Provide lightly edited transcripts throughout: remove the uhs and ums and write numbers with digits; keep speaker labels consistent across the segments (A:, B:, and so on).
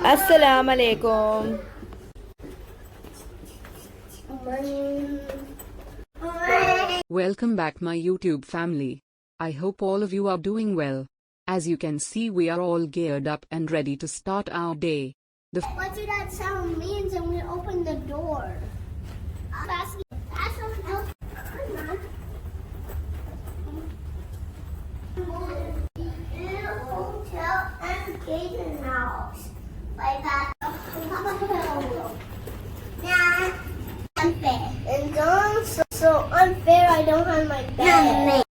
A: Assalamu alaikum.
B: Welcome back my YouTube family. I hope all of you are doing well. As you can see, we are all geared up and ready to start our day.
C: What did that sound means when we open the door? That's something else. In a hotel and Gator house. Like that. Nah. Unfair. And Dawn's so unfair I don't have my bed.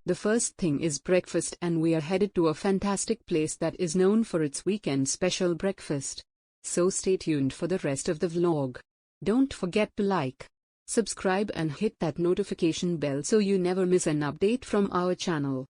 B: The first thing is breakfast, and we are headed to a fantastic place that is known for its weekend special breakfast. So stay tuned for the rest of the vlog. Don't forget to like, subscribe and hit that notification bell so you never miss an update from our channel.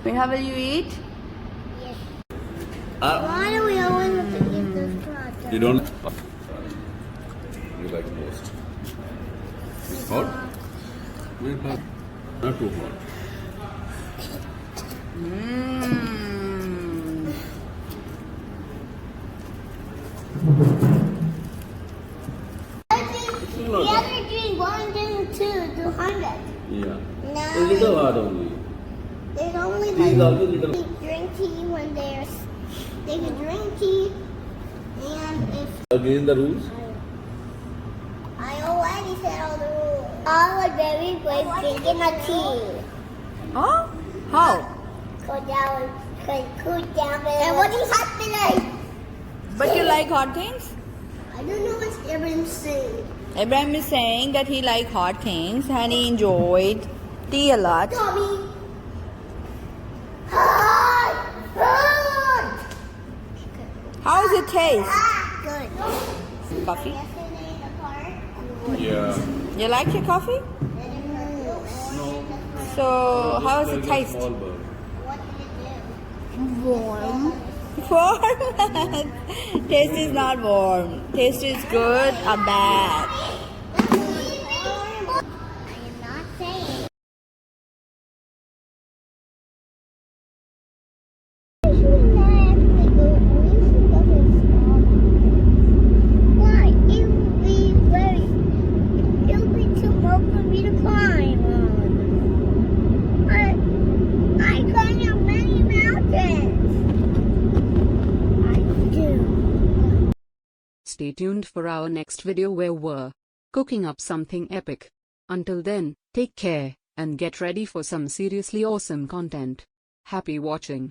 A: Mirha, will you eat?
C: Yes. Why do we always have to eat this product?
D: You don't. You like most. It's hot. Not too hot.
C: The other drink 1, 2, 200.
D: Yeah.
C: No.
D: A little hard only.
C: There's only
D: This is also
C: like
D: little.
C: drink tea when they can drink tea, and if
D: Again the rules.
C: I already said all the rules. All the very great drinking a tea.
A: Huh? How?
C: Cool down, cool down. And what is happening?
A: But you like hot things?
C: I don't know what's Ibrahim saying.
A: Ibrahim is saying that he likes hot things and he enjoyed tea a lot.
C: Tommy. Hot! Hot!
A: How does it taste?
C: Good.
A: Coffee?
C: Yesterday in the park.
D: Yeah.
A: You like your coffee?
D: No.
A: So, how does it taste?
D: All bird.
C: What did it do? Warm.
A: Warm. Taste is not warm. Taste is good or bad.
C: I am not saying. Why? It would be very
B: stay tuned for our next video where we're cooking up something epic. Until then, take care and get ready for some seriously awesome content. Happy watching.